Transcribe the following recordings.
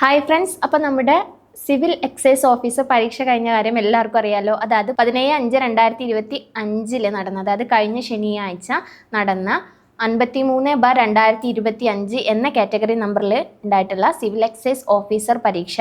Hi friends, അപ്പോൾ നമ്മുടെ civil excise officer പരീക്ഷ കഴിഞ്ഞ കാര്യം എല്ലാവർക്കും അറിയാലോ. അതായത് 17/5/2025 നടന്ന, അതായത് കഴിഞ്ഞ ശനിയാഴ്ച നടന്ന 53/2025 എന്ന കാറ്റഗറി നമ്പറിൽ ഉണ്ടായിട്ടുള്ള സിവിൽ എക്സൈസ് ഓഫീസർ പരീക്ഷ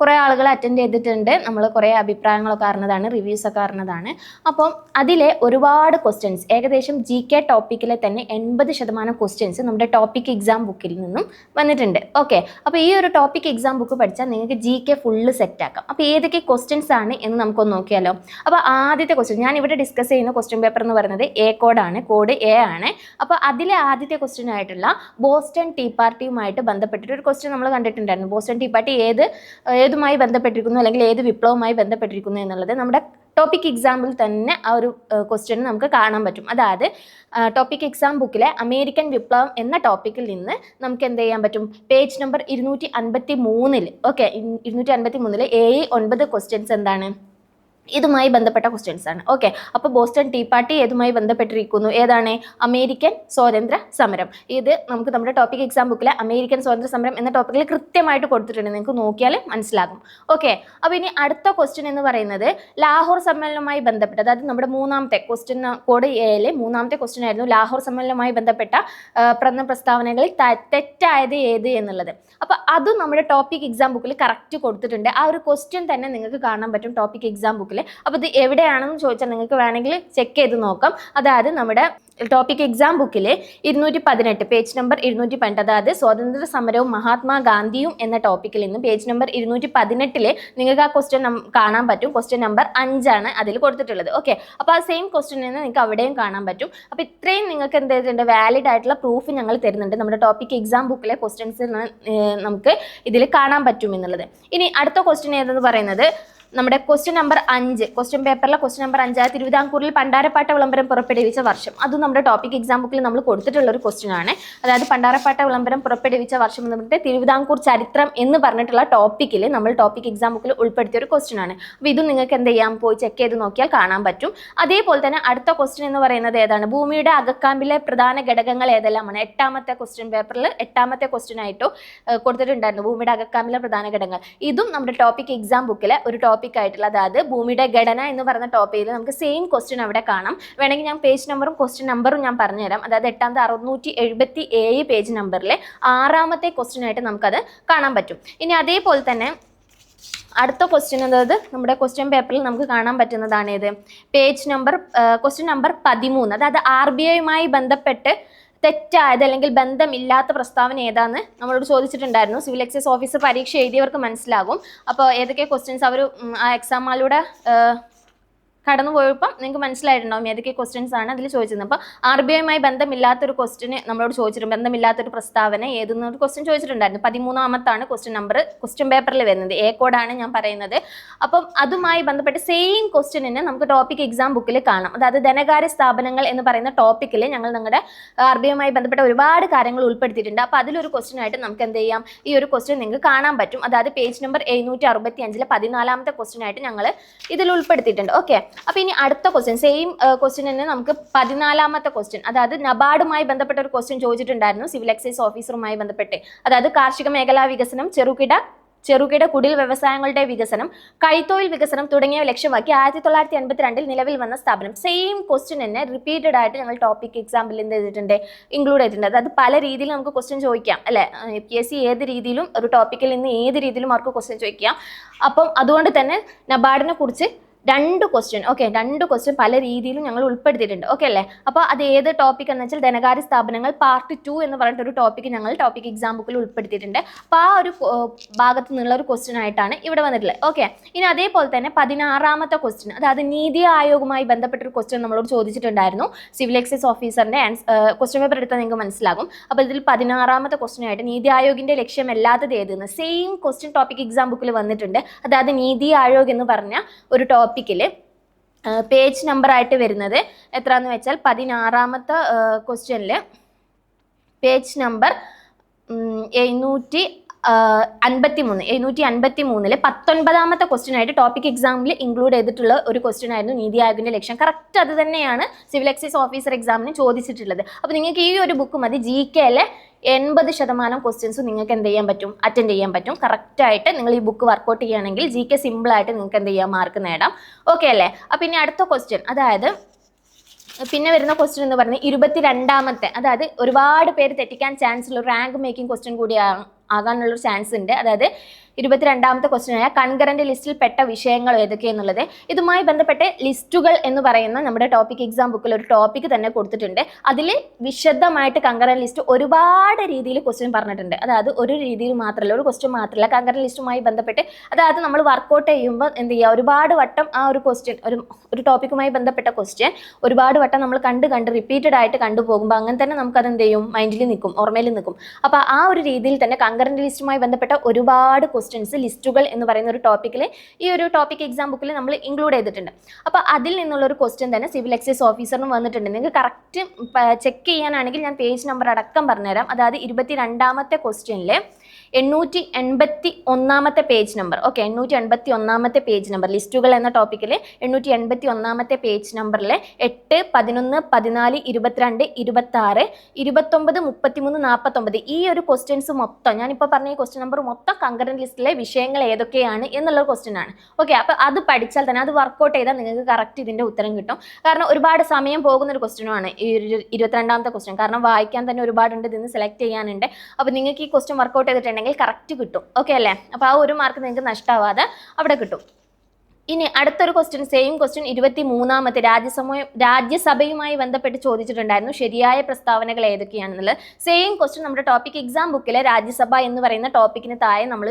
കുറേ ആളുകൾ അറ്റൻഡ് ചെയ്തിട്ടുണ്ട്. നമ്മൾ കുറേ അഭിപ്രായങ്ങളൊക്കെ അറിഞ്ഞതാണ്, റിവ്യൂസൊക്കെ അറിഞ്ഞതാണ്. അപ്പം അതിലെ ഒരുപാട് ക്വസ്റ്റ്യൻസ്, ഏകദേശം GK ടോപ്പിക്കിലെ തന്നെ 80% ക്വസ്റ്റ്യൻസ് നമ്മുടെ ടോപ്പിക് എക്സാം ബുക്കിൽ നിന്നും വന്നിട്ടുണ്ട്. ഓക്കെ, അപ്പോൾ ഈ ഒരു ടോപ്പിക് എക്സാം ബുക്ക് പഠിച്ചാൽ നിങ്ങൾക്ക് GK ഫുള്ള് സെറ്റാക്കാം. അപ്പോൾ ഏതൊക്കെ ക്വസ്റ്റ്യൻസ് ആണ് എന്ന് നമുക്കൊന്ന് നോക്കിയാലോ. അപ്പോൾ ആദ്യത്തെ ക്വസ്റ്റ്യൻ, ഞാൻ ഇവിടെ ഡിസ്കസ് ചെയ്യുന്ന ക്വസ്റ്റ്യൻ പേപ്പർ എന്ന് പറയുന്നത് കോഡാണ്, കോഡ് A ആണ്. അപ്പോൾ അതിലെ ആദ്യത്തെ ക്വസ്റ്റ്യൻ ആയിട്ടുള്ള ബോസ്റ്റൺ ടീ പാർട്ടിയുമായിട്ട് ബന്ധപ്പെട്ടിട്ട് ഒരു ക്വസ്റ്റ്യൻ നമ്മൾ കണ്ടിട്ടുണ്ടായിരുന്നു. ബോസ്റ്റൺ ടീ പാർട്ടി ഏതുമായി ബന്ധപ്പെട്ടിരിക്കുന്നു, അല്ലെങ്കിൽ ഏത് വിപ്ലവവുമായി ബന്ധപ്പെട്ടിരിക്കുന്നു എന്നുള്ളത് നമ്മുടെ ടോപ്പിക് എക്സാമ്പിൾ തന്നെ ആ ഒരു ക്വസ്റ്റ്യൻ നമുക്ക് കാണാൻ പറ്റും. അതായത് ടോപ്പിക് എക്സാം ബുക്കിലെ അമേരിക്കൻ വിപ്ലവം എന്ന ടോപ്പിക്കിൽ നിന്ന് നമുക്ക് എന്ത് ചെയ്യാൻ പറ്റും, പേജ് നമ്പർ 253 ഓക്കെ, 253 9 ക്വസ്റ്റ്യൻസ് എന്താണ്, ഇതുമായി ബന്ധപ്പെട്ട ക്വസ്റ്റ്യൻസ് ആണ്. ഓക്കെ, അപ്പോൾ ബോസ്റ്റൺ ടീ പാർട്ടി ഏതുമായി ബന്ധപ്പെട്ടിരിക്കുന്നു, ഏതാണ്, അമേരിക്കൻ സ്വാതന്ത്ര്യ സമരം. ഇത് നമുക്ക് നമ്മുടെ ടോപ്പിക് എക്സാം ബുക്കിലെ അമേരിക്കൻ സ്വാതന്ത്ര്യ സമരം എന്ന ടോപ്പിക്കിൽ കൃത്യമായിട്ട് കൊടുത്തിട്ടുണ്ട്, നിങ്ങൾക്ക് നോക്കിയാൽ മനസ്സിലാകും. ഓക്കെ, അപ്പോൾ ഇനി അടുത്ത ക്വസ്റ്റ്യൻ എന്ന് പറയുന്നത് ലാഹോർ സമ്മേളനവുമായി ബന്ധപ്പെട്ട, അതായത് നമ്മുടെ മൂന്നാമത്തെ ക്വസ്റ്റ്യൻ കോഡ് എയിലെ മൂന്നാമത്തെ ക്വസ്റ്റ്യൻ ആയിരുന്നു ലാഹോർ സമ്മേളനവുമായി ബന്ധപ്പെട്ട പ്രസ്താവനകളിൽ തെറ്റായത് ഏത് എന്നുള്ളത്. അപ്പോൾ അതും നമ്മുടെ ടോപ്പിക് എക്സാം ബുക്കിൽ കറക്റ്റ് കൊടുത്തിട്ടുണ്ട്. ആ ഒരു ക്വസ്റ്റ്യൻ തന്നെ നിങ്ങൾക്ക് കാണാൻ പറ്റും ടോപ്പിക് എക്സാം ബുക്കിൽ. അപ്പോൾ ഇത് എവിടെയാണെന്ന് ചോദിച്ചാൽ നിങ്ങൾക്ക് വേണമെങ്കിൽ ചെക്ക് ചെയ്ത് നോക്കാം. അതായത് നമ്മുടെ ടോപ്പിക് എക്സാം ബുക്കിൽ 218 പേജ് നമ്പർ 218, അതായത് സ്വാതന്ത്ര്യ സമരവും മഹാത്മാഗാന്ധിയും എന്ന ടോപ്പിക്കിൽ നിന്ന് പേജ് നമ്പർ 218 നിങ്ങൾക്ക് ആ ക്വസ്റ്റ്യൻ കാണാൻ പറ്റും. ക്വസ്റ്റ്യൻ നമ്പർ 5 ആണ് അതിൽ കൊടുത്തിട്ടുള്ളത്. ഓക്കെ, അപ്പോൾ ആ സെയിം ക്വസ്റ്റ്യൻ തന്നെ നിങ്ങൾക്ക് അവിടെയും കാണാൻ പറ്റും. അപ്പോൾ ഇത്രയും നിങ്ങൾക്ക് എന്ത് ചെയ്തിട്ടുണ്ട്, വാലിഡ് ആയിട്ടുള്ള പ്രൂഫ് ഞങ്ങൾ തരുന്നുണ്ട്. നമ്മുടെ ടോപ്പിക് എക്സാം ബുക്കിലെ ക്വസ്റ്റ്യൻസ് നമുക്ക് ഇതിൽ കാണാൻ പറ്റും എന്നുള്ളത്. ഇനി അടുത്ത ക്വസ്റ്റ്യൻ ഏതെന്ന് പറയുന്നത് നമ്മുടെ ക്വസ്റ്റ്യൻ നമ്പർ 5, ക്വസ്റ്റ്യൻ പേപ്പറിലെ ക്വസ്റ്റ്യൻ നമ്പർ 5, തിരുവിതാംകൂറിൽ പണ്ടാരപ്പാട്ട വിളംബരം പുറപ്പെടുവിച്ച വർഷം. അതും നമ്മുടെ ടോപ്പിക് എക്സാം ബുക്കിൽ നമ്മൾ കൊടുത്തിട്ടുള്ള ഒരു ക്വസ്റ്റ്യൻ ആണ്. അതായത് പണ്ടാരപ്പാട്ട വിളംബരം പുറപ്പെടുവിച്ച വർഷം എന്ന് പറഞ്ഞിട്ട് തിരുവിതാംകൂർ ചരിത്രം എന്ന് പറഞ്ഞിട്ടുള്ള ടോപ്പിക്കിൽ നമ്മൾ ടോപ്പിക് എക്സാം ബുക്കിൽ ഉൾപ്പെടുത്തിയ ഒരു ക്വസ്റ്റ്യൻ ആണ്. അപ്പോൾ ഇതും നിങ്ങൾക്ക് എന്ത് ചെയ്യാം, പോയി ചെക്ക് ചെയ്ത് നോക്കിയാൽ കാണാൻ പറ്റും. അതേപോലെ തന്നെ അടുത്ത ക്വസ്റ്റ്യൻ എന്ന് പറയുന്നത് ഏതാണ്, ഭൂമിയുടെ അകക്കാമ്പിലെ പ്രധാന ഘടകങ്ങൾ ഏതെല്ലാമാണ്. 8ാമത്തെ ക്വസ്റ്റ്യൻ പേപ്പറിൽ 8ാമത്തെ ക്വസ്റ്റ്യൻ ആയിട്ടോ കൊടുത്തിട്ടുണ്ടായിരുന്നു, ഭൂമിയുടെ അകക്കാമ്പിലെ പ്രധാന ഘടകങ്ങൾ. ഇതും നമ്മുടെ ടോപ്പിക് എക്സാം ബുക്കിലെ ഒരു ആയിട്ടുള്ള, അതായത് ഭൂമിയുടെ ഘടന എന്ന് പറയുന്ന ടോപ്പിക്കിൽ നമുക്ക് സെയിം ക്വസ്റ്റ്യൻ അവിടെ കാണാം. വേണമെങ്കിൽ ഞാൻ പേജ് നമ്പറും ക്വസ്റ്റ്യൻ നമ്പറും ഞാൻ പറഞ്ഞുതരാം. അതായത് 8ാമത്തെ 677 പേജ് നമ്പറിലെ 6ാമത്തെ ക്വസ്റ്റ്യൻ ആയിട്ട് നമുക്കത് കാണാൻ പറ്റും. ഇനി അതേപോലെ തന്നെ അടുത്ത ക്വസ്റ്റ്യൻ, അതായത് നമ്മുടെ ക്വസ്റ്റ്യൻ പേപ്പറിൽ നമുക്ക് കാണാൻ പറ്റുന്നതാണ് ഏത്, പേജ് നമ്പർ ക്വസ്റ്റ്യൻ നമ്പർ 13, അതായത് RBIയുമായി ബന്ധപ്പെട്ട് തെറ്റായത് അല്ലെങ്കിൽ ബന്ധമില്ലാത്ത പ്രസ്താവന ഏതാന്ന് നമ്മളോട് ചോദിച്ചിട്ടുണ്ടായിരുന്നു. സിവിൽ എക്സൈസ് ഓഫീസർ പരീക്ഷ എഴുതിയവർക്ക് മനസ്സിലാകും. അപ്പോൾ ഏതൊക്കെ ക്വസ്റ്റ്യൻസ് അവർ ആ എക്സാമിലൂടെ കടന്നു പോയപ്പം നിങ്ങൾക്ക് മനസ്സിലായിട്ടുണ്ടാവും ഏതൊക്കെ ക്വസ്റ്റ്യൻസ് ആണ് അതിൽ ചോദിച്ചിരുന്നത്. അപ്പോൾ RBIയുമായി ബന്ധമില്ലാത്തൊരു ക്വസ്റ്റ്യന് നമ്മളോട് ചോദിച്ചിട്ടുണ്ട്, ബന്ധമില്ലാത്തൊരു പ്രസ്താവന ഏതെന്നൊരു ക്വസ്റ്റ്യൻ ചോദിച്ചിട്ടുണ്ടായിരുന്നു. 13ാമത്താണ് ക്വസ്റ്റ്യൻ നമ്പർ ക്വസ്റ്റ്യൻ പേപ്പറിൽ വരുന്നത്, കോഡാണ് ഞാൻ പറയുന്നത്. അപ്പം അതുമായി ബന്ധപ്പെട്ട് സെയിം ക്വസ്റ്റ്യനിന് നമുക്ക് ടോപ്പിക് എക്സാം ബുക്കിൽ കാണാം. അതായത് ധനകാര്യ സ്ഥാപനങ്ങൾ എന്ന് പറയുന്ന ടോപ്പിക്കിൽ ഞങ്ങൾ നിങ്ങളുടെ RBIയുമായി ബന്ധപ്പെട്ട ഒരുപാട് കാര്യങ്ങൾ ഉൾപ്പെടുത്തിയിട്ടുണ്ട്. അപ്പോൾ അതിലൊരു ക്വസ്റ്റ്യൻ ആയിട്ട് നമുക്ക് എന്ത് ചെയ്യാം, ഈ ഒരു ക്വസ്റ്റ്യൻ നിങ്ങൾക്ക് കാണാൻ പറ്റും. അതായത് പേജ് നമ്പർ 765 14ാമത്തെ ക്വസ്റ്റ്യൻ ആയിട്ട് ഞങ്ങൾ ഇതിൽ ഉൾപ്പെടുത്തിയിട്ടുണ്ട്. ഓക്കെ, അപ്പോൾ ഇനി അടുത്ത ക്വസ്റ്റ്യൻ, സെയിം ക്വസ്റ്റ്യൻ തന്നെ നമുക്ക് 14ാമത്തെ ക്വസ്റ്റ്യൻ, അതായത് നബാർഡുമായി ബന്ധപ്പെട്ട ഒരു ക്വസ്റ്റ്യൻ ചോദിച്ചിട്ടുണ്ടായിരുന്നു സിവിൽ എക്സൈസ് ഓഫീസറുമായി ബന്ധപ്പെട്ട്. അതായത് കാർഷിക മേഖലാ വികസനം, ചെറുകിട കുടിൽ വ്യവസായങ്ങളുടെ വികസനം, കൈത്തൊഴിൽ വികസനം തുടങ്ങിയവ ലക്ഷ്യമാക്കി 1982 നിലവിൽ വന്ന സ്ഥാപനം. സെയിം ക്വസ്റ്റ്യൻ തന്നെ റിപ്പീറ്റഡ് ആയിട്ട് ഞങ്ങൾ ടോപ്പിക് എക്സാമ്പിൾ എന്ത് ചെയ്തിട്ടുണ്ട്, ഇൻക്ലൂഡ് ചെയ്തിട്ടുണ്ട്. അതായത് പല രീതിയിൽ നമുക്ക് ക്വസ്റ്റ്യൻ ചോദിക്കാം അല്ലേ, PSC ഏത് രീതിയിലും ഒരു ടോപ്പിക്കിൽ നിന്ന് ഏത് രീതിയിലും അവർക്ക് ക്വസ്റ്റ്യൻ ചോദിക്കാം. അപ്പം അതുകൊണ്ട് തന്നെ നബാർഡിനെ കുറിച്ച് 2 ക്വസ്റ്റ്യൻ, ഓക്കെ, 2 ക്വസ്റ്റ്യൻ പല രീതിയിലും ഞങ്ങൾ ഉൾപ്പെടുത്തിയിട്ടുണ്ട്. ഓക്കെ അല്ലേ. അപ്പോൾ അത് ഏത് ടോപ്പിക് എന്ന് വെച്ചാൽ ധനകാര്യ സ്ഥാപനങ്ങൾ പാർട്ട് 2 എന്ന് പറഞ്ഞിട്ട് ഒരു ടോപ്പിക്ക് ഞങ്ങൾ ടോപ്പിക് എക്സാം ബുക്കിൽ ഉൾപ്പെടുത്തിയിട്ടുണ്ട്. അപ്പോൾ ആ ഒരു ഭാഗത്ത് നിന്നുള്ള ഒരു ക്വസ്റ്റ്യൻ ആയിട്ടാണ് ഇവിടെ വന്നിട്ടുള്ളത്. ഓക്കെ, ഇനി അതേപോലെ തന്നെ 16ാമത്തെ ക്വസ്റ്റ്യൻ, അതായത് നീതി ആയോഗുമായി ബന്ധപ്പെട്ടൊരു ക്വസ്റ്റ്യൻ നമ്മളോട് ചോദിച്ചിട്ടുണ്ടായിരുന്നു. സിവിൽ എക്സൈസ് ഓഫീസറിന്റെ ക്വസ്റ്റ്യൻ പേപ്പർ എടുത്താൽ നിങ്ങൾക്ക് മനസ്സിലാകും. അപ്പോൾ ഇതിൽ 16ാമത്തെ ക്വസ്റ്റ്യൻ ആയിട്ട് നീതി ആയോഗിന്റെ ലക്ഷ്യമല്ലാത്തത് ഏതെന്ന് സെയിം ക്വസ്റ്റ്യൻ ടോപ്പിക് എക്സാം ബുക്കിൽ വന്നിട്ടുണ്ട്. അതായത് നീതി ആയോഗ് എന്ന് പറഞ്ഞ ഒരു ടോപ്പിക്കിൽ പേജ് നമ്പർ ആയിട്ട് വരുന്നത് എത്രയാണെന്ന് വെച്ചാൽ 16ാമത്തെ ക്വസ്റ്റ്യനിൽ പേജ് നമ്പർ 753 19ാമത്തെ ക്വസ്റ്റ്യൻ ആയിട്ട് ടോപ്പിക് എക്സാമിൽ ഇൻക്ലൂഡ് ചെയ്തിട്ടുള്ള ഒരു ക്വസ്റ്റ്യൻ ആയിരുന്നു നീതി ആയോഗിന്റെ ലക്ഷ്യം. കറക്റ്റ് അത് തന്നെയാണ് സിവിൽ എക്സൈസ് ഓഫീസർ എക്സാമിന് ചോദിച്ചിട്ടുള്ളത്. അപ്പോൾ നിങ്ങൾക്ക് ഈ ഒരു ബുക്ക് മതി. GK-ലെ 80% ക്വസ്റ്റ്യൻസ് നിങ്ങൾക്ക് എന്ത് ചെയ്യാൻ പറ്റും, അറ്റൻഡ് ചെയ്യാൻ പറ്റും. കറക്റ്റായിട്ട് നിങ്ങൾ ഈ ബുക്ക് വർക്കൗട്ട് ചെയ്യുകയാണെങ്കിൽ GK സിമ്പിളായിട്ട് നിങ്ങൾക്ക് എന്ത് ചെയ്യാം, മാർക്ക് നേടാം. ഓക്കെ അല്ലേ? അപ്പം ഇനി അടുത്ത ക്വസ്റ്റ്യൻ, അതായത് പിന്നെ വരുന്ന ക്വസ്റ്റ്യൻ എന്ന് പറഞ്ഞാൽ 22ാമത്തെ, അതായത് ഒരുപാട് പേര് തെറ്റിക്കാൻ ചാൻസ് ഉള്ള റാങ്ക് മേക്കിംഗ് ക്വസ്റ്റ്യൻ കൂടി ആകാനുള്ളൊരു ചാൻസ് ഉണ്ട്. അതായത് 22ാമത്തെ ക്വസ്റ്റ്യൻ ആയ കൺകറന്റ് ലിസ്റ്റിൽ പെട്ട വിഷയങ്ങൾ ഏതൊക്കെയെന്നുള്ളത്. ഇതുമായി ബന്ധപ്പെട്ട് ലിസ്റ്റുകൾ എന്ന് പറയുന്ന നമ്മുടെ ടോപ്പിക് എക്സാം ബുക്കിൽ ഒരു ടോപ്പിക് തന്നെ കൊടുത്തിട്ടുണ്ട്. അതിൽ വിശദമായിട്ട് കൺകറന്റ് ലിസ്റ്റ് ഒരുപാട് രീതിയിൽ ക്വസ്റ്റ്യൻ പറഞ്ഞിട്ടുണ്ട്. അതായത് ഒരു രീതിയിൽ മാത്രമല്ല, ഒരു ക്വസ്റ്റ്യൻ മാത്രമല്ല, കൺകറന്റ് ലിസ്റ്റുമായി ബന്ധപ്പെട്ട് അതായത് നമ്മൾ വർക്കൗട്ട് ചെയ്യുമ്പോൾ എന്ത് ചെയ്യുക, ഒരുപാട് വട്ടം ആ ഒരു ക്വസ്റ്റ്യൻ ഒരു ടോപ്പിക്കുമായി ബന്ധപ്പെട്ട ക്വസ്റ്റ്യൻ ഒരുപാട് വട്ടം നമ്മൾ കണ്ട് റിപ്പീറ്റഡ് ആയിട്ട് കണ്ടുപോകുമ്പോൾ അങ്ങനെ തന്നെ നമുക്കത് എന്ത് ചെയ്യും, മൈൻഡിൽ നിൽക്കും, ഓർമ്മയിൽ നിൽക്കും. അപ്പോൾ ആ ഒരു രീതിയിൽ തന്നെ കൺകറന്റ് ലിസ്റ്റുമായി ബന്ധപ്പെട്ട ഒരുപാട് ലിസ്റ്റുകൾ എന്ന് പറയുന്ന ഒരു ടോപ്പിക്കിൽ ഈ ഒരു ടോപ്പിക് എക്സാം ബുക്കിൽ നമ്മൾ ഇൻക്ലൂഡ് ചെയ്തിട്ടുണ്ട്. അപ്പോൾ അതിൽ നിന്നുള്ള ഒരു ക്വസ്റ്റ്യൻ തന്നെ സിവിൽ എക്സൈസ് ഓഫീസറിന് വന്നിട്ടുണ്ട്. നിങ്ങൾക്ക് കറക്റ്റ് ചെക്ക് ചെയ്യാനാണെങ്കിൽ ഞാൻ പേജ് നമ്പർ അടക്കം പറഞ്ഞുതരാം. അതായത് 22ാമത്തെ ക്വസ്റ്റ്യനിൽ 881ാമത്തെ പേജ് നമ്പർ. ഓക്കെ, 881ാമത്തെ പേജ് നമ്പർ ലിസ്റ്റുകൾ എന്ന ടോപ്പിക്കിൽ 881ാമത്തെ പേജ് നമ്പറിൽ 8, 11, 14, 22, 26, 29, 33, 49 ഈ ഒരു ക്വസ്റ്റ്യൻസ് മൊത്തം ഞാനിപ്പോൾ പറഞ്ഞ ഈ ക്വസ്റ്റ്യൻ നമ്പർ മൊത്തം കൺകറന്റ് ലിസ്റ്റിലെ വിഷയങ്ങൾ ഏതൊക്കെയാണ് എന്നുള്ള ക്വസ്റ്റ്യൻ ആണ്. ഓക്കെ, അപ്പോൾ അത് പഠിച്ചാൽ തന്നെ, അത് വർക്കൗട്ട് ചെയ്താൽ നിങ്ങൾക്ക് കറക്റ്റ് ഇതിൻ്റെ ഉത്തരം കിട്ടും. കാരണം ഒരുപാട് സമയം പോകുന്ന ഒരു ക്വസ്റ്റ്യനുമാണ് ഈ 22ാമത്തെ ക്വസ്റ്റ്യൻ. കാരണം വായിക്കാൻ തന്നെ ഒരുപാടുണ്ട്, ഇതിന് സെലക്ട് ചെയ്യാനുണ്ട്. അപ്പോൾ നിങ്ങൾക്ക് ഈ ക്വസ്റ്റ്യൻ വർക്കൗട്ട് ചെയ്തിട്ടുണ്ടെങ്കിൽ കറക്റ്റ് കിട്ടും. ഓക്കെ അല്ലേ? അപ്പോൾ ആ ഒരു മാർക്ക് നിങ്ങൾക്ക് നഷ്ടമാവാതെ അവിടെ കിട്ടും. ഇനി അടുത്തൊരു ക്വസ്റ്റ്യൻ, സെയിം ക്വസ്റ്റ്യൻ 23ാമത്തെ രാജ്യസഭയുമായി ബന്ധപ്പെട്ട് ചോദിച്ചിട്ടുണ്ടായിരുന്നു. ശരിയായ പ്രസ്താവനകൾ ഏതൊക്കെയാണെന്നുള്ളത് സെയിം ക്വസ്റ്റ്യൻ നമ്മുടെ ടോപ്പിക് എക്സാം ബുക്കിലെ രാജ്യസഭ എന്ന് പറയുന്ന ടോപ്പിക്കിന് താഴെ നമ്മൾ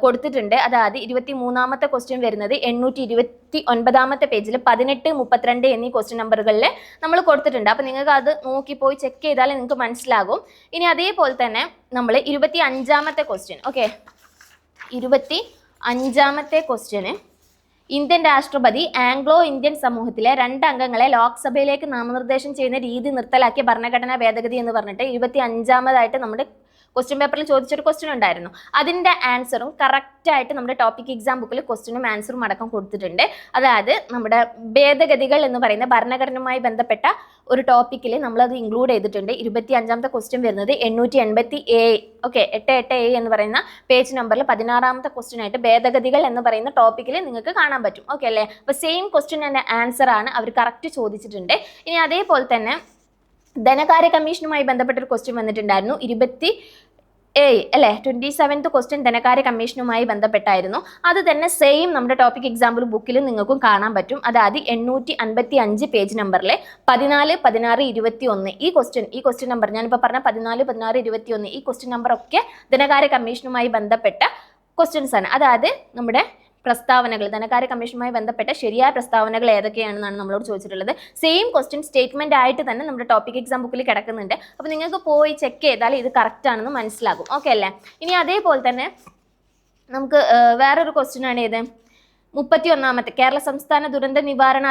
കൊടുത്തിട്ടുണ്ട്. അതായത് 23ാമത്തെ ക്വസ്റ്റ്യൻ വരുന്നത് 829ാമത്തെ പേജിൽ 18, 32 എന്നീ ക്വസ്റ്റ്യൻ നമ്പറുകളിൽ നമ്മൾ കൊടുത്തിട്ടുണ്ട്. അപ്പോൾ നിങ്ങൾക്ക് അത് നോക്കി പോയി ചെക്ക് ചെയ്താൽ നിങ്ങൾക്ക് മനസ്സിലാകും. ഇനി അതേപോലെ തന്നെ നമ്മൾ 25ാമത്തെ ക്വസ്റ്റ്യൻ, ഓക്കെ, 25ാമത്തെ ക്വസ്റ്റ്യന് ഇന്ത്യൻ രാഷ്ട്രപതി ആംഗ്ലോ ഇന്ത്യൻ സമൂഹത്തിലെ 2 അംഗങ്ങളെ ലോക്സഭയിലേക്ക് നാമനിർദ്ദേശം ചെയ്യുന്ന രീതി നിർത്തലാക്കിയ ഭരണഘടനാ ഭേദഗതി എന്ന് പറഞ്ഞിട്ട് 25ാമതായിട്ട് നമ്മുടെ ക്വസ്റ്റ്യൻ പേപ്പറിൽ ചോദിച്ചൊരു ക്വസ്റ്റ്യൻ ഉണ്ടായിരുന്നു. അതിൻ്റെ ആൻസറും കറക്റ്റായിട്ട് നമ്മുടെ ടോപ്പിക് എക്സാം ബുക്കിൽ ക്വസ്റ്റ്യനും ആൻസറും അടക്കം കൊടുത്തിട്ടുണ്ട്. അതായത് നമ്മുടെ ഭേദഗതികൾ എന്ന് പറയുന്ന ഭരണഘടനയുമായി ബന്ധപ്പെട്ട ഒരു ടോപ്പിക്കിൽ നമ്മളത് ഇൻക്ലൂഡ് ചെയ്തിട്ടുണ്ട്. 25ാമത്തെ ക്വസ്റ്റ്യൻ വരുന്നത് 887, ഓക്കെ, 88A എന്ന് പറയുന്ന പേജ് നമ്പറിൽ 16ാമത്തെ ക്വസ്റ്റ്യൻ ആയിട്ട് ഭേദഗതികൾ എന്ന് പറയുന്ന ടോപ്പിക്കിൽ നിങ്ങൾക്ക് കാണാൻ പറ്റും. ഓക്കെ അല്ലേ? അപ്പോൾ സെയിം ക്വസ്റ്റ്യൻ ആൻഡ് ആൻസർ ആണ് അവർ കറക്റ്റ് ചോദിച്ചിട്ടുണ്ട്. ഇനി അതേപോലെ തന്നെ ധനകാര്യ കമ്മീഷനുമായി ബന്ധപ്പെട്ടൊരു ക്വസ്റ്റ്യൻ വന്നിട്ടുണ്ടായിരുന്നു. 27th ക്വസ്റ്റ്യൻ ധനകാര്യ കമ്മീഷനുമായി ബന്ധപ്പെട്ടായിരുന്നു. അത് തന്നെ സെയിം നമ്മുടെ ടോപ്പിക് എക്സാമ്പിൾ ബുക്കിൽ നിങ്ങൾക്കും കാണാൻ പറ്റും. അതായത് 855 പേജ് നമ്പറിൽ 14, 16, 21 ഈ ക്വസ്റ്റ്യൻ നമ്പർ ഞാനിപ്പോൾ പറഞ്ഞ 14, 16, 21 ഈ ക്വസ്റ്റ്യൻ നമ്പർ ഒക്കെ ധനകാര്യ കമ്മീഷനുമായി ബന്ധപ്പെട്ട ക്വസ്റ്റ്യൻസ് ആണ്. അതായത് നമ്മുടെ പ്രസ്താവനകൾ, ധനകാര്യ കമ്മീഷനുമായി ബന്ധപ്പെട്ട ശരിയായ പ്രസ്താവനകൾ ഏതൊക്കെയാണെന്നാണ് നമ്മളോട് ചോദിച്ചിട്ടുള്ളത്. സെയിം ക്വസ്റ്റ്യൻ സ്റ്റേറ്റ്മെന്റ് ആയിട്ട് തന്നെ നമ്മുടെ ടോപ്പിക് എക്സാം ബുക്കിൽ കിടക്കുന്നുണ്ട്. അപ്പോൾ നിങ്ങൾക്ക് പോയി ചെക്ക് ചെയ്താൽ ഇത് കറക്റ്റ് ആണെന്ന് മനസ്സിലാകും. ഓക്കെ അല്ലേ? ഇനി അതേപോലെ തന്നെ നമുക്ക് വേറൊരു ക്വസ്റ്റ്യൻ ആണ് ഇത് 31ാമത്തെ കേരള സംസ്ഥാന ദുരന്ത നിവാരണ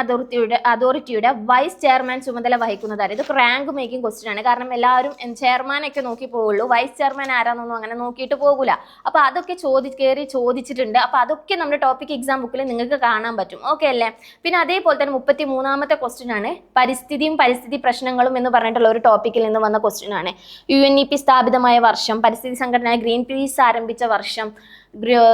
അതോറിറ്റിയുടെ വൈസ് ചെയർമാൻ ചുമതല വഹിക്കുന്നതാണ്. ഇത് റാങ്ക് മേക്കിംഗ് ക്വസ്റ്റ്യൻ ആണ്. കാരണം എല്ലാവരും ചെയർമാനൊക്കെ നോക്കി പോവുള്ളൂ, വൈസ് ചെയർമാൻ ആരാന്നൊന്നും അങ്ങനെ നോക്കിയിട്ട് പോകൂല. അപ്പോൾ അതൊക്കെ ചോദിച്ചിട്ടുണ്ട്. അപ്പോൾ അതൊക്കെ നമ്മുടെ ടോപ്പിക് എക്സാം ബുക്കിൽ നിങ്ങൾക്ക് കാണാൻ പറ്റും. ഓക്കെ അല്ലേ? പിന്നെ അതേപോലെ തന്നെ 33ാമത്തെ ക്വസ്റ്റ്യൻ ആണ് പരിസ്ഥിതിയും പരിസ്ഥിതി പ്രശ്നങ്ങളും എന്ന് പറഞ്ഞിട്ടുള്ള ഒരു ടോപ്പിക്കിൽ നിന്ന് വന്ന ക്വസ്റ്റ്യൻ ആണ്. UNEP സ്ഥാപിതമായ വർഷം, പരിസ്ഥിതി സംഘടന ഗ്രീൻ പീസ് ആരംഭിച്ച വർഷം,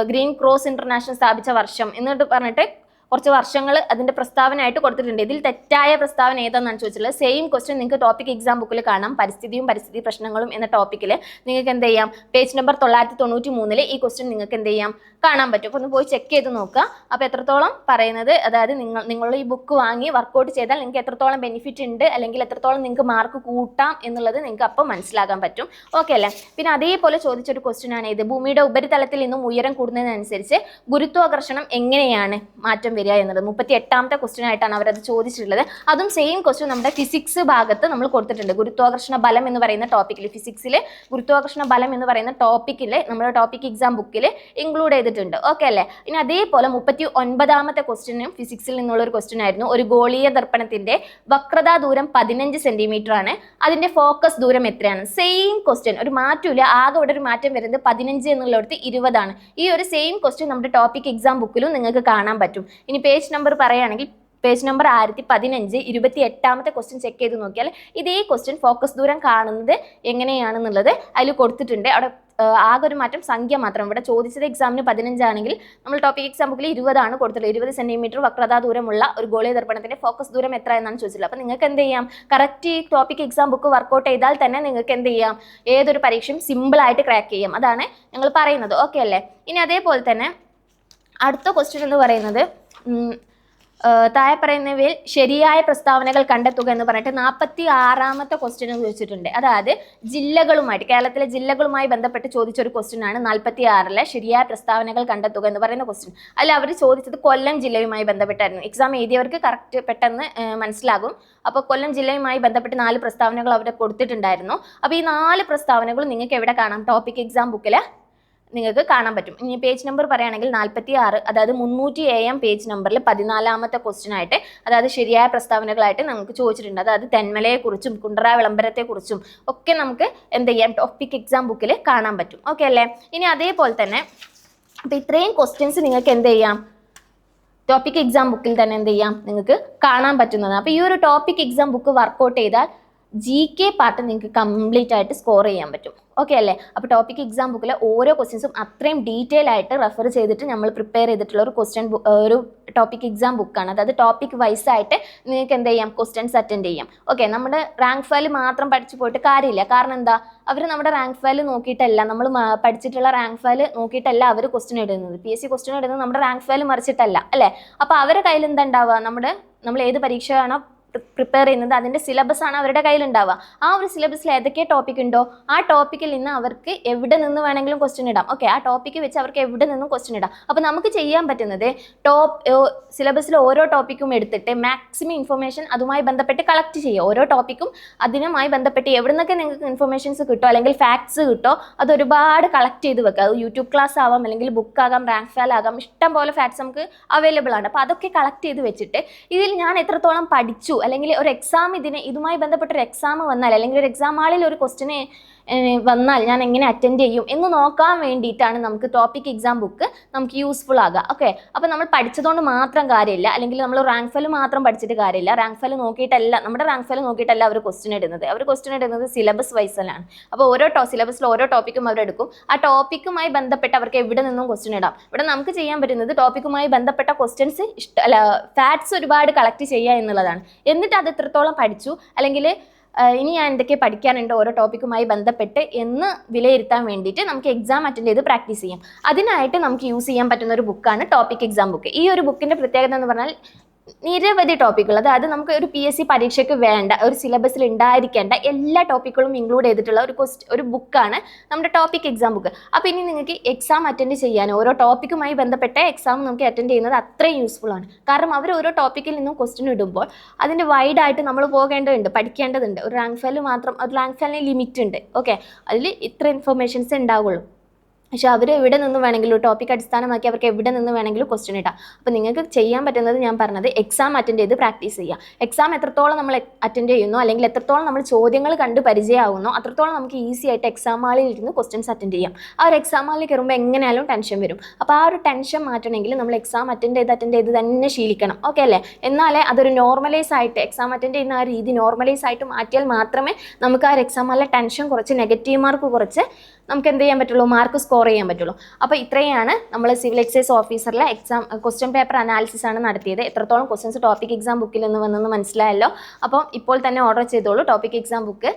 ഗ്രീൻ ക്രോസ് ഇന്റർനാഷണൽ സ്ഥാപിച്ച വർഷം എന്നിട്ട് പറഞ്ഞിട്ട് കുറച്ച് വർഷങ്ങൾ അതിൻ്റെ പ്രസ്താവനയായിട്ട് കൊടുത്തിട്ടുണ്ട്. ഇതിൽ തെറ്റായ പ്രസ്താവന ഏതാണെന്നാണ് ചോദിച്ചിട്ടുള്ളത്. സെയിം ക്വസ്റ്റ്യൻ നിങ്ങൾക്ക് ടോപ്പിക് എക്സാം ബുക്കിൽ കാണാം. പരിസ്ഥിതിയും പരിസ്ഥിതി പ്രശ്നങ്ങളും എന്ന ടോപ്പിക്കിൽ നിങ്ങൾക്ക് എന്ത് ചെയ്യാം, പേജ് നമ്പർ 993 ഈ ക്വസ്റ്റ്യൻ നിങ്ങൾക്ക് എന്ത് ചെയ്യാം, കാണാൻ പറ്റും. അപ്പോൾ ഒന്ന് പോയി ചെക്ക് ചെയ്ത് നോക്കുക. അപ്പോൾ എത്രത്തോളം പറയുന്നത്, അതായത് നിങ്ങൾ ഈ ബുക്ക് വാങ്ങി വർക്കൗട്ട് ചെയ്താൽ നിങ്ങൾക്ക് എത്രത്തോളം ബെനിഫിറ്റ് ഉണ്ട്, അല്ലെങ്കിൽ എത്രത്തോളം നിങ്ങൾക്ക് മാർക്ക് കൂട്ടാം എന്നുള്ളത് നിങ്ങൾക്ക് അപ്പം മനസ്സിലാക്കാൻ പറ്റും. ഓക്കെ അല്ലേ? പിന്നെ അതേപോലെ ചോദിച്ചൊരു ക്വസ്റ്റ്യൻ ആണ് ഇത്. ഭൂമിയുടെ ഉപരിതലത്തിൽ നിന്നും ഉയരം കൂടുന്നതിനനുസരിച്ച് ഗുരുത്വാകർഷണം എങ്ങനെയാണ് മാറ്റം വരിക എന്നത്. 38ാമത്തെ ക്വസ്റ്റ്യൻ ആയിട്ടാണ് അവരത് ചോദിച്ചിട്ടുള്ളത്. അതും സെയിം ക്വസ്റ്റ്യൻ നമ്മുടെ ഫിസിക്സ് ഭാഗത്ത് നമ്മൾ കൊടുത്തിട്ടുണ്ട്. ഗുരുത്വാകർഷണ ബലം എന്ന് പറയുന്ന ടോപ്പിക്കിൽ, ഫിസിക്സിൽ ഗുരുത്വാകർഷണ ബലം എന്ന് പറയുന്ന ടോപ്പിക്കിൽ നമ്മുടെ ടോപ്പിക് എക്സാം ബുക്കിൽ ഇൻക്ലൂഡ് ചെയ്തിട്ടുണ്ട്. ഓക്കെ അല്ലേ? ഇനി അതേപോലെ 39ാമത്തെ ക്വസ്റ്റ്യനും ഫിസിക്സിൽ നിന്നുള്ള ഒരു ക്വസ്റ്റ്യൻ ആയിരുന്നു. ഒരു ഗോളീയ ദർപ്പണത്തിന്റെ വക്രതാ ദൂരം 15 സെന്റിമീറ്റർ ആണ്, അതിന്റെ ഫോക്കസ് ദൂരം എത്രയാണ്? സെയിം ക്വസ്റ്റ്യൻ, ഒരു മാറ്റമില്ല. ആകെ ഇവിടെ ഒരു മാറ്റം വരുന്നത് 15 എന്നുള്ളിടത്ത് 20 ആണ്. ഈ ഒരു സെയിം ക്വസ്റ്റ്യൻ നമ്മുടെ ടോപ്പിക് എക്സാം ബുക്കിലും നിങ്ങൾക്ക് കാണാൻ പറ്റും. ഇനി പേജ് നമ്പർ പറയുകയാണെങ്കിൽ പേജ് നമ്പർ 1015 28ാമത്തെ ക്വസ്റ്റ്യൻ ചെക്ക് ചെയ്ത് നോക്കിയാൽ ഇതേ ക്വസ്റ്റ്യൻ ഫോക്കസ് ദൂരം കാണുന്നത് എങ്ങനെയാണെന്നുള്ളത് അതിൽ കൊടുത്തിട്ടുണ്ട്. അവിടെ ആകെ ഒരു മാറ്റം സംഖ്യ മാത്രം. ഇവിടെ ചോദിച്ചത് എക്സാമിന് 15 ആണെങ്കിൽ നമ്മൾ ടോപ്പിക് എക്സാം ബുക്കിൽ 20 ആണ് കൊടുത്തിട്ടുള്ളത്. 20 സെന്റിമീറ്റർ വക്രതാ ദൂരമുള്ള ഒരു ഗോളീയ ദർപ്പണത്തിന്റെ ഫോക്കസ് ദൂരം എത്ര എന്നാണ് ചോദിച്ചിട്ടുള്ളത്. അപ്പോൾ നിങ്ങൾക്ക് എന്ത് ചെയ്യാം? കറക്റ്റ് ഈ ടോപ്പിക് എക്സാം ബുക്ക് വർക്കൗട്ട് ചെയ്താൽ തന്നെ നിങ്ങൾക്ക് എന്ത് ചെയ്യാം? ഏതൊരു പരീക്ഷയും സിമ്പിളായിട്ട് ക്രാക്ക് ചെയ്യാം. അതാണ് ഞങ്ങൾ പറയുന്നത്. ഓക്കെ അല്ലേ? ഇനി അതേപോലെ തന്നെ അടുത്ത ക്വസ്റ്റ്യൻ എന്ന് പറയുന്നത് താഴെ പറയുന്നവയിൽ ശരിയായ പ്രസ്താവനകൾ കണ്ടെത്തുക എന്ന് പറഞ്ഞിട്ട് 46ാമത്തെ ക്വസ്റ്റ്യൻ ചോദിച്ചിട്ടുണ്ട്. അതായത് ജില്ലകളുമായിട്ട്, കേരളത്തിലെ ജില്ലകളുമായി ബന്ധപ്പെട്ട് ചോദിച്ചൊരു ക്വസ്റ്റ്യൻ ആണ് 46ലെ ശരിയായ പ്രസ്താവനകൾ കണ്ടെത്തുക എന്ന് പറയുന്ന ക്വസ്റ്റ്യൻ. അതിൽ അവർ ചോദിച്ചത് കൊല്ലം ജില്ലയുമായി ബന്ധപ്പെട്ടായിരുന്നു. എക്സാം എഴുതിയവർക്ക് കറക്റ്റ് പെട്ടെന്ന് മനസ്സിലാകും. അപ്പോൾ കൊല്ലം ജില്ലയുമായി ബന്ധപ്പെട്ട് 4 പ്രസ്താവനകൾ അവിടെ കൊടുത്തിട്ടുണ്ടായിരുന്നു. അപ്പോൾ ഈ 4 പ്രസ്താവനകളും നിങ്ങൾക്ക് എവിടെ കാണാം? ടോപ്പിക് എക്സാം ബുക്കിൽ നിങ്ങൾക്ക് കാണാൻ പറ്റും. ഇനി പേജ് നമ്പർ പറയുകയാണെങ്കിൽ 46, അതായത് 300 AM പേജ് നമ്പറിൽ 14ാമത്തെ ക്വസ്റ്റ്യൻ ആയിട്ട്, അതായത് ശരിയായ പ്രസ്താവനകളായിട്ട് നമുക്ക് ചോദിച്ചിട്ടുണ്ട്. അതായത് തെന്മലയെക്കുറിച്ചും കുണ്ടറ വിളംബരത്തെക്കുറിച്ചും ഒക്കെ നമുക്ക് എന്ത് ചെയ്യാം? ടോപ്പിക് എക്സാം ബുക്കിൽ കാണാൻ പറ്റും. ഓക്കെ അല്ലേ? ഇനി അതേപോലെ തന്നെ അപ്പോൾ ഇത്രയും ക്വസ്റ്റ്യൻസ് നിങ്ങൾക്ക് എന്ത് ചെയ്യാം? ടോപ്പിക് എക്സാം ബുക്കിൽ തന്നെ എന്ത് ചെയ്യാം? നിങ്ങൾക്ക് കാണാൻ പറ്റുന്നതാണ്. അപ്പോൾ ഈ ഒരു ടോപ്പിക് എക്സാം ബുക്ക് വർക്കൗട്ട് ചെയ്താൽ GK പാർട്ട് നിങ്ങൾക്ക് കംപ്ലീറ്റ് ആയിട്ട് സ്കോർ ചെയ്യാൻ പറ്റും. ഓക്കെ അല്ലേ? അപ്പോൾ ടോപ്പിക് എക്സാം ബുക്കിലെ ഓരോ ക്വസ്റ്റ്യൻസും അത്രയും ഡീറ്റെയിൽ ആയിട്ട് റെഫർ ചെയ്തിട്ട് നമ്മൾ പ്രിപ്പയർ ചെയ്തിട്ടുള്ള ഒരു ടോപ്പിക് എക്സാം ബുക്കാണ്. അതായത് ടോപ്പിക് വൈസ് ആയിട്ട് നിങ്ങൾക്ക് എന്ത് ചെയ്യാം? ക്വസ്റ്റ്യൻസ് അറ്റൻഡ് ചെയ്യാം. ഓക്കെ, നമ്മുടെ റാങ്ക് ഫയൽ മാത്രം പഠിച്ചു പോയിട്ട് കാര്യമില്ല. കാരണം എന്താ? അവർ നമ്മുടെ റാങ്ക് ഫയൽ നോക്കിയിട്ടല്ല, നമ്മൾ പഠിച്ചിട്ടുള്ള റാങ്ക് ഫയൽ നോക്കിയിട്ടല്ല അവർ ക്വസ്റ്റ്യൻ ഇടുന്നത്. PSC ക്വസ്റ്റ്യൻ ഇടുന്നത് നമ്മുടെ റാങ്ക് ഫയൽ മറിച്ചിട്ടല്ല അല്ലേ? അപ്പോൾ അവരുടെ കയ്യിൽ എന്താ ഉണ്ടാവുക? നമ്മൾ ഏത് പരീക്ഷയാണോ പ്രിപ്പയർ ചെയ്യുന്നത് അതിൻ്റെ സിലബസ് ആണ് അവരുടെ കയ്യിലുണ്ടാവുക. ആ ഒരു സിലബസിൽ ഏതൊക്കെ ടോപ്പിക് ഉണ്ടോ ആ ടോപ്പിക്കിൽ നിന്ന് അവർക്ക് എവിടെ നിന്ന് വേണമെങ്കിലും ക്വസ്റ്റ്യൻ ഇടാം. ഓക്കെ, ആ ടോപ്പിക്ക് വെച്ച് അവർക്ക് എവിടെ നിന്നും ക്വസ്റ്റ്യൻ ഇടാം. അപ്പോൾ നമുക്ക് ചെയ്യാൻ പറ്റുന്നത് സിലബസിൽ ഓരോ ടോപ്പിക്കും എടുത്തിട്ട് മാക്സിമം ഇൻഫർമേഷൻ അതുമായി ബന്ധപ്പെട്ട് കളക്ട് ചെയ്യുക. ഓരോ ടോപ്പിക്കും അതിനുമായി ബന്ധപ്പെട്ട് എവിടെ നിന്നൊക്കെ നിങ്ങൾക്ക് ഇൻഫർമേഷൻസ് കിട്ടോ അല്ലെങ്കിൽ ഫാക്ട്സ് കിട്ടോ അത് ഒരുപാട് കളക്ട് ചെയ്ത് വെക്കുക. അത് യൂട്യൂബ് ക്ലാസ് ആവാം, അല്ലെങ്കിൽ ബുക്ക് ആകാം, റാങ്ക് ഫയൽ ആകാം, ഇഷ്ടം പോലെ ഫാക്ട്സ് നമുക്ക് അവൈലബിൾ ആണ്. അപ്പോൾ അതൊക്കെ കളക്ട് ചെയ്ത് വെച്ചിട്ട് ഇതിൽ ഞാൻ എത്രത്തോളം പഠിച്ചു, അല്ലെങ്കിൽ ഒരു എക്സാം ഇതുമായി ബന്ധപ്പെട്ടൊരു എക്സാം വന്നാൽ, അല്ലെങ്കിൽ ഒരു എക്സാം ഹാളിൽ ഒരു ക്വസ്റ്റ്യന് വന്നാൽ ഞാൻ എങ്ങനെ അറ്റൻഡ് ചെയ്യും എന്ന് നോക്കാൻ വേണ്ടിയിട്ടാണ് നമുക്ക് ടോപ്പിക് എക്സാം ബുക്ക് നമുക്ക് യൂസ്ഫുൾ ആകുക. ഓക്കെ, അപ്പോൾ നമ്മൾ പഠിച്ചതുകൊണ്ട് മാത്രം കാര്യമില്ല, അല്ലെങ്കിൽ നമ്മൾ റാങ്ക് ഫയൽ മാത്രം പഠിച്ചിട്ട് കാര്യമില്ല. റാങ്ക് ഫയൽ നോക്കിയിട്ടല്ല, നമ്മുടെ റാങ്ക് ഫയൽ നോക്കിയിട്ടല്ല അവർ ക്വസ്റ്റ്യൻ ഇടുന്നത്. അവർ ക്വസ്റ്റ്യൻ ഇടുന്നത് സിലബസ് വൈസിലാണ്. അപ്പോൾ ഓരോ സിലബസിൽ ഓരോ ടോപ്പിക്കും അവരെടുക്കും. ആ ടോപ്പിക്കുമായി ബന്ധപ്പെട്ട് അവർക്ക് എവിടെ നിന്നും ക്വസ്റ്റ്യൻ ഇടാം. ഇവിടെ നമുക്ക് ചെയ്യാൻ പറ്റുന്നത് ടോപ്പിക്കുമായി ബന്ധപ്പെട്ട ക്വസ്റ്റ്യൻസ് ഫാക്ട്സ് ഒരുപാട് കളക്ട് ചെയ്യുക എന്നുള്ളതാണ്. എന്നിട്ട് അത് എത്രത്തോളം പഠിച്ചു, അല്ലെങ്കിൽ ഇനി ഞാൻ എന്തൊക്കെ പഠിക്കാനുണ്ട് ഓരോ ടോപ്പിക്കുമായി ബന്ധപ്പെട്ട് എന്ന് വിലയിരുത്താൻ വേണ്ടിയിട്ട് നമുക്ക് എക്സാം അറ്റൻഡ് ചെയ്ത് പ്രാക്ടീസ് ചെയ്യാം. അതിനായിട്ട് നമുക്ക് യൂസ് ചെയ്യാൻ പറ്റുന്ന ഒരു ബുക്കാണ് ടോപ്പിക് എക്സാം ബുക്ക്. ഈ ഒരു ബുക്കിൻ്റെ പ്രത്യേകത എന്ന് പറഞ്ഞാൽ നിരവധി ടോപ്പിക്കുകൾ, അതായത് നമുക്ക് ഒരു PSC പരീക്ഷയ്ക്ക് വേണ്ട ഒരു സിലബസിൽ ഉണ്ടായിരിക്കേണ്ട എല്ലാ ടോപ്പിക്കുകളും ഇൻക്ലൂഡ് ചെയ്തിട്ടുള്ള ഒരു ബുക്കാണ് നമ്മുടെ ടോപ്പിക് എക്സാം ബുക്ക്. അപ്പോൾ ഇനി നിങ്ങൾക്ക് എക്സാം അറ്റൻഡ് ചെയ്യാൻ ഓരോ ടോപ്പിക്കുമായി ബന്ധപ്പെട്ട എക്സാം നമുക്ക് അറ്റൻഡ് ചെയ്യുന്നത് അത്രയും യൂസ്ഫുൾ ആണ്. കാരണം അവർ ഓരോ ടോപ്പിക്കിൽ നിന്നും ക്വസ്റ്റ്യൻ ഇടുമ്പോൾ അതിൻ്റെ വൈഡായിട്ട് നമ്മൾ പോകേണ്ടതുണ്ട്, പഠിക്കേണ്ടതുണ്ട്. ഒരു റാങ്ക് ഫയൽ മാത്രം, ഒരു റാങ്ക് ഫയലിന് ലിമിറ്റ് ഉണ്ട്. ഓക്കെ, അതിൽ ഇത്ര ഇൻഫർമേഷൻസ് ഉണ്ടാവുള്ളൂ. പക്ഷെ അവർ എവിടെ നിന്ന് വേണമെങ്കിലും ടോപ്പിക് അടിസ്ഥാനമാക്കി അവർക്ക് എവിടെ നിന്ന് വേണമെങ്കിലും ക്വസ്റ്റ്യൻ ഇടാം. അപ്പോൾ നിങ്ങൾക്ക് ചെയ്യാൻ പറ്റുന്നത് ഞാൻ പറഞ്ഞത് എക്സാം അറ്റൻഡ് ചെയ്ത് പ്രാക്ടീസ് ചെയ്യുക. എക്സാം എത്രത്തോളം നമ്മൾ അറ്റൻഡ് ചെയ്യുന്നു, അല്ലെങ്കിൽ എത്രത്തോളം നമ്മൾ ചോദ്യങ്ങൾ കണ്ട് പരിചയമാകുന്നോ അത്രത്തോളം നമുക്ക് ഈസി ആയിട്ട് എക്സാം ഹാളിൽ ഇരുന്ന് ക്വസ്റ്റ്യൻസ് അറ്റൻഡ് ചെയ്യാം. ആ ഒരു എക്സാം ഹാളിൽ കയറുമ്പോൾ എങ്ങനെയാലും ടെൻഷൻ വരും. അപ്പോൾ ആ ഒരു ടെൻഷൻ മാറ്റണമെങ്കിൽ നമ്മൾ എക്സാം അറ്റൻഡ് ചെയ്ത് തന്നെ ശീലിക്കണം. ഓക്കെ അല്ലേ? എന്നാലേ അതൊരു നോർമലൈസ് ആയിട്ട് എക്സാം അറ്റൻഡ് ചെയ്യുന്ന ആ രീതി നോർമലൈസ് ആയിട്ട് മാറ്റിയാൽ മാത്രമേ നമുക്ക് ആ ഒരു എക്സാം ഹാളിലെ ടെൻഷൻ കുറച്ച്, നെഗറ്റീവ് മാർക്ക് കുറച്ച് നമുക്ക് എന്ത് ചെയ്യാൻ പറ്റുള്ളൂ? മാർക്ക് സ്കോർ ചെയ്യാൻ പറ്റുള്ളൂ. അപ്പോൾ ഇത്രയാണ് നമ്മൾ സിവിൽ എക്സൈസ് ഓഫീസറിലെ എക്സാം ക്വസ്റ്റ്യൻ പേപ്പർ അനാലിസിസ് ആണ് നടത്തിയത്. എത്രത്തോളം ക്വസ്റ്റ്യൻസ് ടോപ്പിക് എക്സാം ബുക്കിൽ നിന്ന് വന്നെന്ന് മനസ്സിലായല്ലോ. അപ്പം ഇപ്പോൾ തന്നെ ഓർഡർ ചെയ്തോളൂ. ടോപ്പിക് എക്സാം ബുക്ക്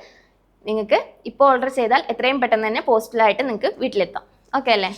നിങ്ങൾക്ക് ഇപ്പോൾ ഓർഡർ ചെയ്താൽ എത്രയും പെട്ടെന്ന് തന്നെ പോസ്റ്റലായിട്ട് നിങ്ങൾക്ക് വീട്ടിലെത്താം. ഓക്കെ അല്ലേ?